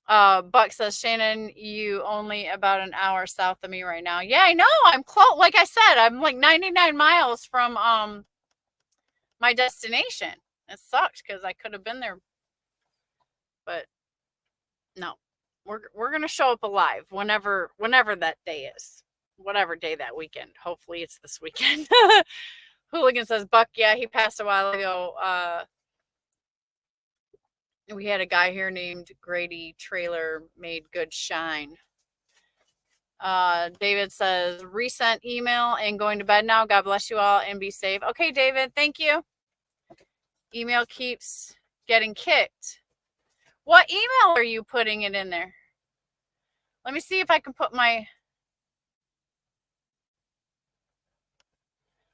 Buck says, Shannon, you only about an hour south of me right now. Yeah, I know. I'm close. Like I said, I'm like 99 miles from my destination. It sucks because I could have been there, but no. We're gonna show up alive whenever that day is. Whatever day that weekend. Hopefully it's this weekend. Hooligan says, Buck, yeah, he passed a while ago. We had a guy here named Grady Trailer made good shine. David says, resent email and going to bed now. God bless you all and be safe. Okay, David, thank you. Email keeps getting kicked. What email are you putting it in there? Let me see if I can put my...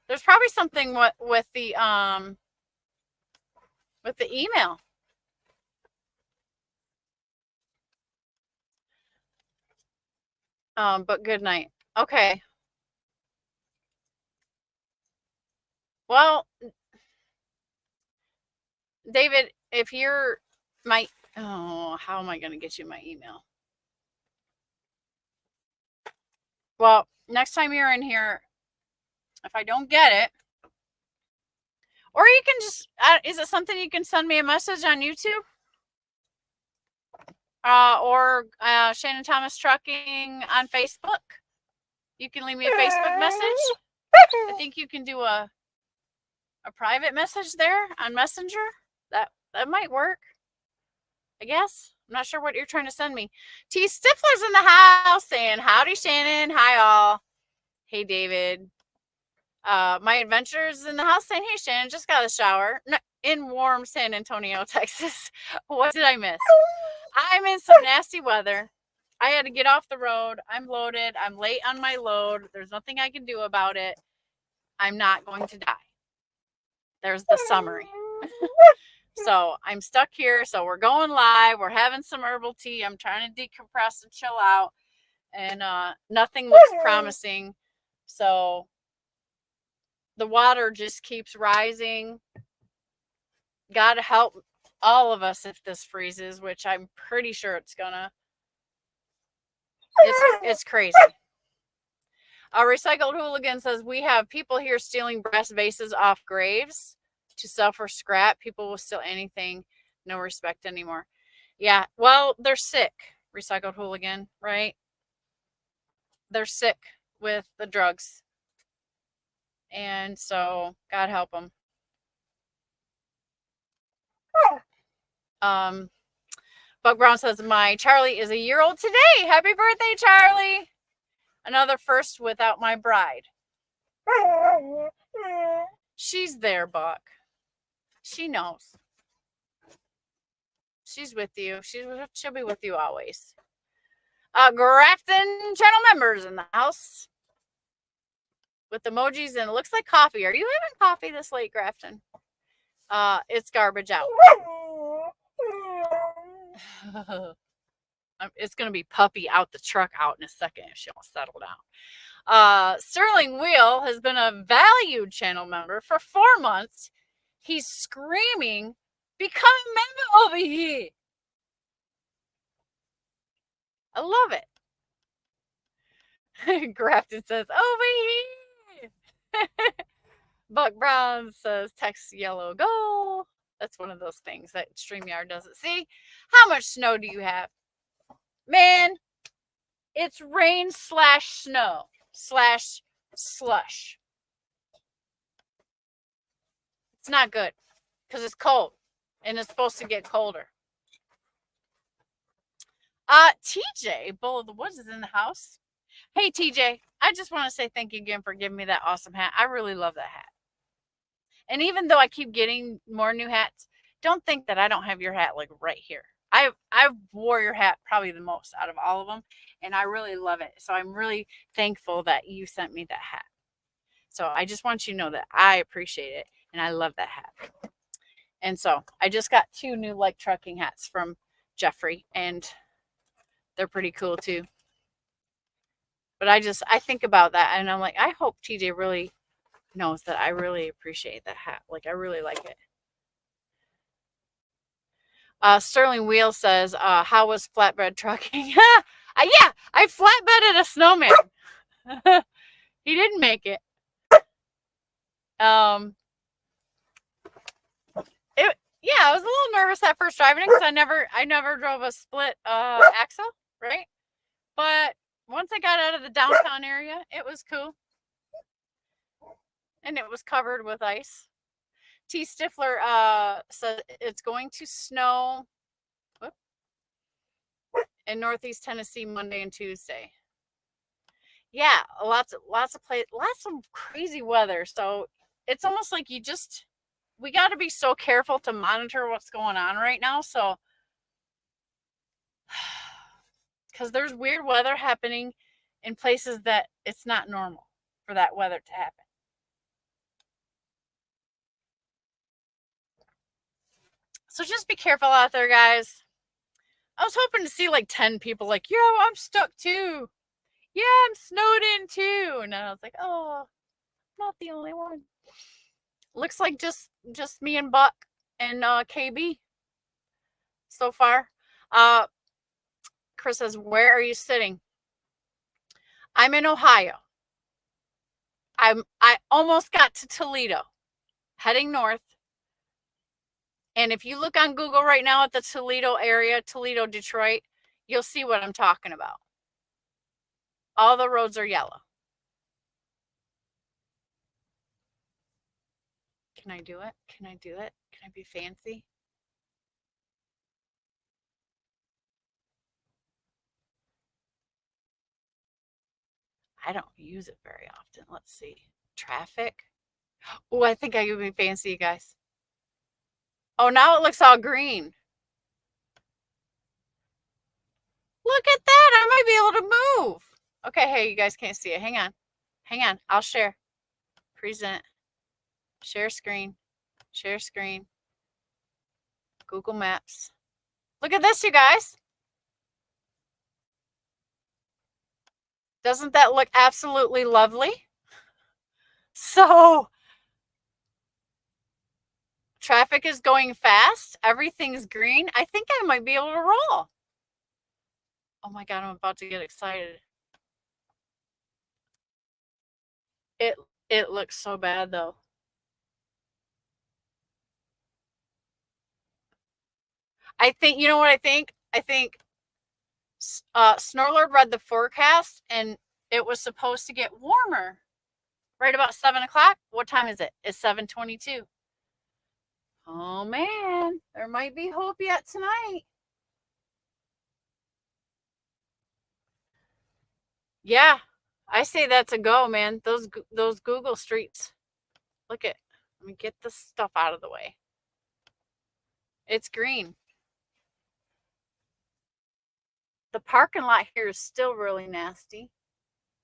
There's probably something with the email. But good night. Okay. Well, David, if you're my... Oh, how am I going to get you my email? Well, next time you're in here, if I don't get it, or you can just, is it something you can send me a message on YouTube? Or Shannon Thomas Trucking on Facebook. You can leave me a Facebook message. I think you can do a private message there on Messenger. That might work, I guess. I'm not sure what you're trying to send me. T. Stifler's in the house saying, howdy, Shannon. Hi, all. Hey, David. My adventures in the house saying, hey, Shannon, just got a shower in warm San Antonio, Texas. What did I miss? I'm in some nasty weather. I had to get off the road. I'm loaded. I'm late on my load. There's nothing I can do about it. I'm not going to die. There's the summary. So I'm stuck here. So we're going live. We're having some herbal tea. I'm trying to decompress and chill out. And nothing looks promising. So the water just keeps rising. God help all of us if this freezes, which I'm pretty sure it's gonna. It's crazy. A Recycled Hooligan says, we have people here stealing brass vases off graves to sell for scrap. People will steal anything. No respect anymore. Yeah, well, they're sick, Recycled Hooligan, right? They're sick with the drugs. And so, God help them. Buck Brown says, my Charlie is a year old today. Happy birthday, Charlie. Another first without my bride. She's there, Buck. She knows. She's with you. She'll be with you always. Grafton channel members in the house with emojis, and it looks like coffee. Are you having coffee this late, Grafton? It's garbage out. It's gonna be puppy out the truck out in a second if she don't settle down. Sterling Wheel has been a valued channel member for 4 months. He's screaming, become a member over here. I love it. Grafton says, over here. Buck Brown says, text yellow go. That's one of those things that StreamYard doesn't see. How much snow do you have? Man, it's rain / snow / slush. It's not good because it's cold and it's supposed to get colder. TJ, Bull of the Woods, is in the house. Hey, TJ, I just want to say thank you again for giving me that awesome hat. I really love that hat. And even though I keep getting more new hats, don't think that I don't have your hat like right here. I wore your hat probably the most out of all of them, and I really love it. So I'm really thankful that you sent me that hat. So I just want you to know that I appreciate it, and I love that hat. And so I just got 2 new like trucking hats from Jeffrey, and they're pretty cool too. But I think about that, and I'm like, I hope TJ really knows that I really appreciate that hat. Like, I really like it. Sterling Wheel says, how was flatbed trucking? Yeah, I flatbedded a snowman. He didn't make it. I was a little nervous at first driving it because I never drove a split axle, right? But once I got out of the downtown area, it was cool. And it was covered with ice. T. Stifler said it's going to snow in Northeast Tennessee Monday and Tuesday. Yeah, lots of crazy weather. So it's almost like we got to be so careful to monitor what's going on right now. So, because there's weird weather happening in places that it's not normal for that weather to happen. So just be careful out there, guys. I was hoping to see like 10 people like, yo, I'm stuck too. Yeah, I'm snowed in too. And I was like, oh, not the only one. Looks like just me and Buck and KB so far. Chris says, where are you sitting? I'm in Ohio. I almost got to Toledo, heading north. And if you look on Google right now at the Toledo area, Toledo, Detroit, you'll see what I'm talking about. All the roads are yellow. Can I do it? Can I do it? Can I be fancy? I don't use it very often. Let's see. Traffic. Oh, I think I could be fancy, you guys. Oh, now it looks all green. Look at that. I might be able to move. Okay, hey, you guys can't see it. Hang on. Hang on. I'll share. Present. Share screen. Share screen. Google Maps. Look at this, you guys. Doesn't that look absolutely lovely? So, traffic is going fast. Everything's green. I think I might be able to roll. Oh my God, I'm about to get excited. It looks so bad though. I think, you know what I think? I think Snorlord read the forecast and it was supposed to get warmer right about 7 o'clock. What time is it? It's 7:22. Oh man, there might be hope yet tonight. Yeah, I say that's a go, man. Those Google streets. Look at, let me get this stuff out of the way. It's green. The parking lot here is still really nasty.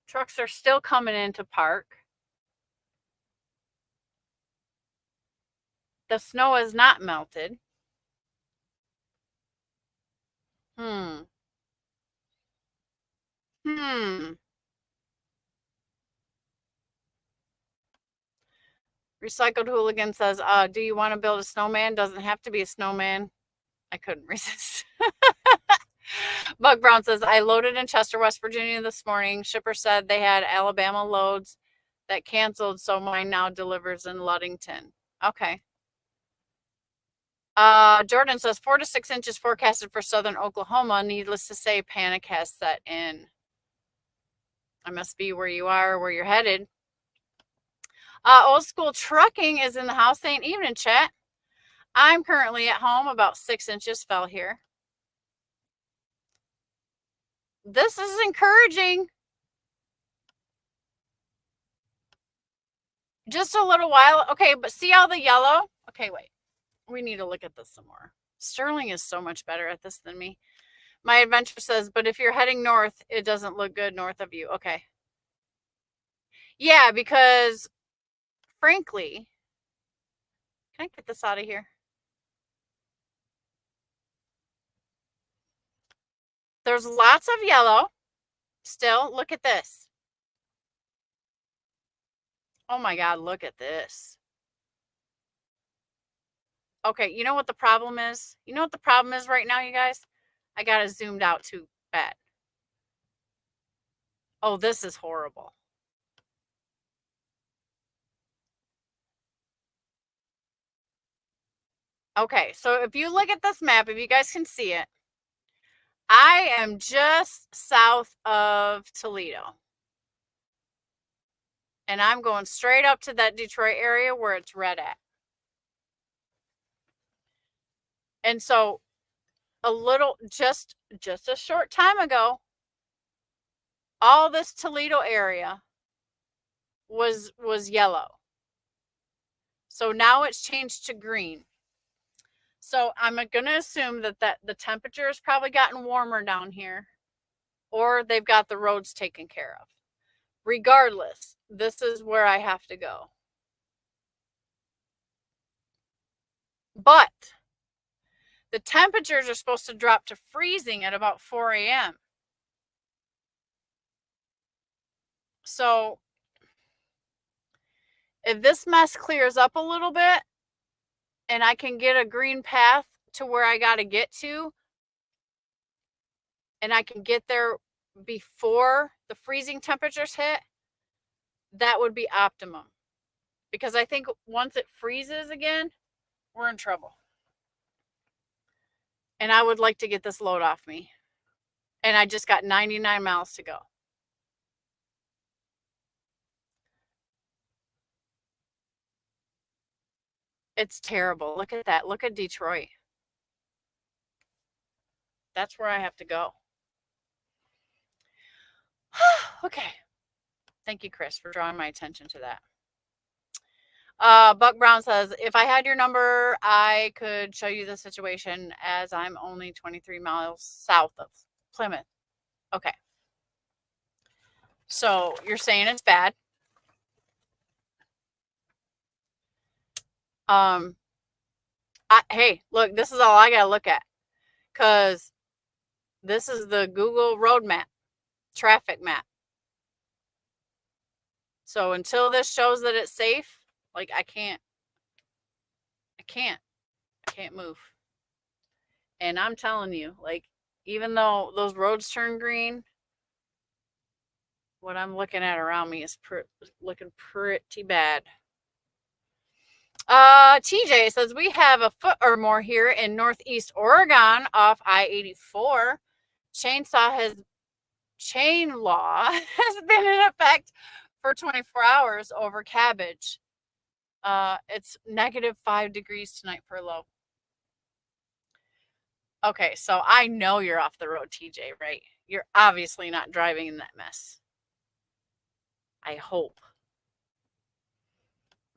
Trucks are still coming into park. The snow is not melted. Hmm. Recycled Hooligan says, do you want to build a snowman? Doesn't have to be a snowman. I couldn't resist. Bug Brown says, I loaded in Chester, West Virginia this morning. Shipper said they had Alabama loads that canceled, so mine now delivers in Ludington. Okay. Jordan says 4 to 6 inches forecasted for southern Oklahoma. Needless to say, panic has set in. I must be where you are, where you're headed. Old School Trucking is in the house saying evening, chat. I'm currently at home. About 6 inches fell here. This is encouraging. Just a little while. Okay, but see all the yellow? Okay, wait. We need to look at this some more. Sterling is so much better at this than me. My adventure says, but if you're heading north, it doesn't look good north of you. Okay. Yeah, because frankly, can I get this out of here? There's lots of yellow still. Look at this. Oh my God, look at this. Okay, you know what the problem is? You know what the problem is right now, you guys? I got it zoomed out too bad. Oh, this is horrible. Okay, so if you look at this map, if you guys can see it, I am just south of Toledo. And I'm going straight up to that Detroit area where it's red at. And so a little, just a short time ago, all this Toledo area was yellow. So now it's changed to green. So I'm going to assume that the temperature has probably gotten warmer down here, or they've got the roads taken care of. Regardless, this is where I have to go. But the temperatures are supposed to drop to freezing at about 4 a.m. So if this mess clears up a little bit and I can get a green path to where I got to get to, and I can get there before the freezing temperatures hit, that would be optimum. Because I think once it freezes again, we're in trouble. And I would like to get this load off me. And I just got 99 miles to go. It's terrible. Look at that. Look at Detroit. That's where I have to go. Okay. Thank you, Chris, for drawing my attention to that. Buck Brown says, if I had your number, I could show you the situation as I'm only 23 miles south of Plymouth. Okay. So you're saying it's bad. Hey, look, this is all I got to look at, because this is the Google road map, traffic map. So until this shows that it's safe, like I can't move. And I'm telling you, like, even though those roads turn green, what I'm looking at around me is looking pretty bad. TJ says, we have a foot or more here in Northeast Oregon off I-84. Chain law has been in effect for 24 hours over cabbage. It's -5 degrees tonight for low. Okay, so I know you're off the road, TJ, right? You're obviously not driving in that mess. I hope.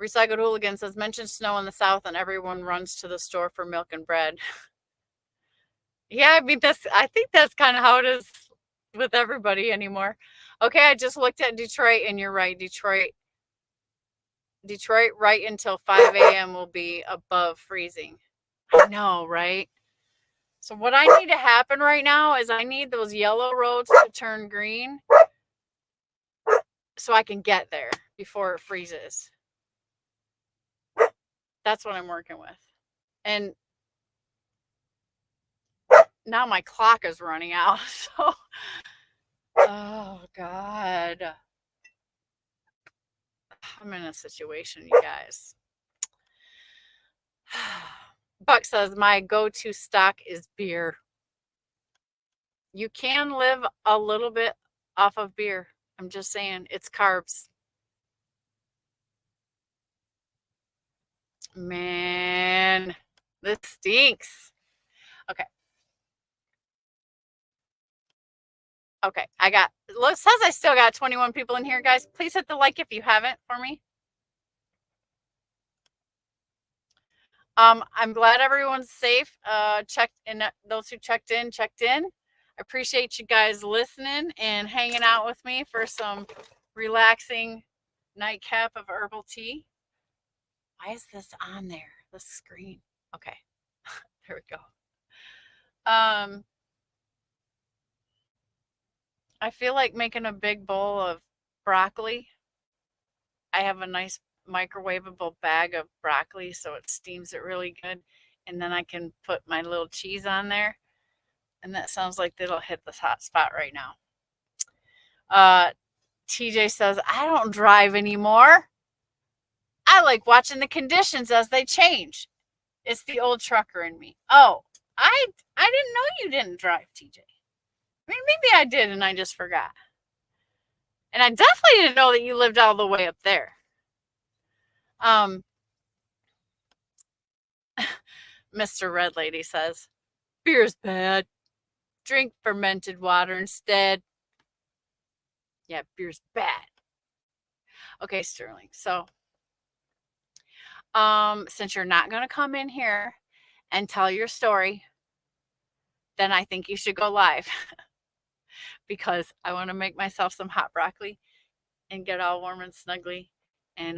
Recycled Hooligan says, mention snow in the south and everyone runs to the store for milk and bread. Yeah, I mean, I think that's kind of how it is with everybody anymore. Okay, I just looked at Detroit, and you're right. Detroit right until 5 a.m. will be above freezing. I know, right? So what I need to happen right now is I need those yellow roads to turn green so I can get there before it freezes. That's what I'm working with. And now my clock is running out. So, oh God. I'm in a situation, you guys. Buck says, my go-to stock is beer. You can live a little bit off of beer. I'm just saying, it's carbs. Man, this stinks. Okay. Okay, it says I still got 21 people in here, guys. Please hit the like if you haven't for me. I'm glad everyone's safe. Checked in. Those who checked in. I appreciate you guys listening and hanging out with me for some relaxing nightcap of herbal tea. Why is this on there? The screen. Okay, there we go. I feel like making a big bowl of broccoli. I have a nice microwavable bag of broccoli, so it steams it really good. And then I can put my little cheese on there. And that sounds like it'll hit the hot spot right now. TJ says, I don't drive anymore. I like watching the conditions as they change. It's the old trucker in me. Oh, I didn't know you didn't drive, TJ. I mean, maybe I did and I just forgot. And I definitely didn't know that you lived all the way up there. Mr. Red Lady says, beer's bad. Drink fermented water instead. Yeah, beer's bad. Okay, Sterling. So, since you're not going to come in here and tell your story, then I think you should go live because I want to make myself some hot broccoli and get all warm and snuggly and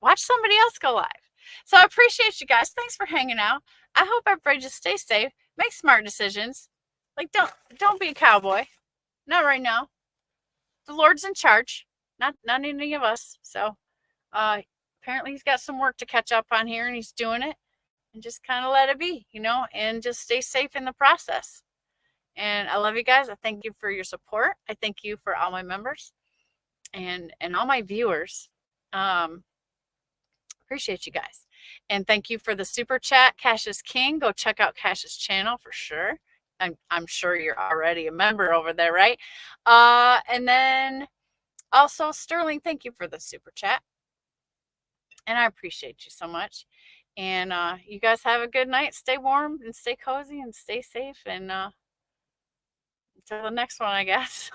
watch somebody else go live. So I appreciate you guys. Thanks for hanging out. I hope everybody just stays safe, make smart decisions. Like, don't be a cowboy. Not right now. The Lord's in charge, not any of us. So apparently he's got some work to catch up on here, and he's doing it. And just kind of let it be, and just stay safe in the process. And I love you guys. I thank you for your support. I thank you for all my members and all my viewers. Appreciate you guys. And thank you for the super chat. Cash is King. Go check out Cash's channel for sure. I'm sure you're already a member over there, right? And then also Sterling, thank you for the super chat. And I appreciate you so much. And you guys have a good night. Stay warm and stay cozy and stay safe. And until the next one, I guess.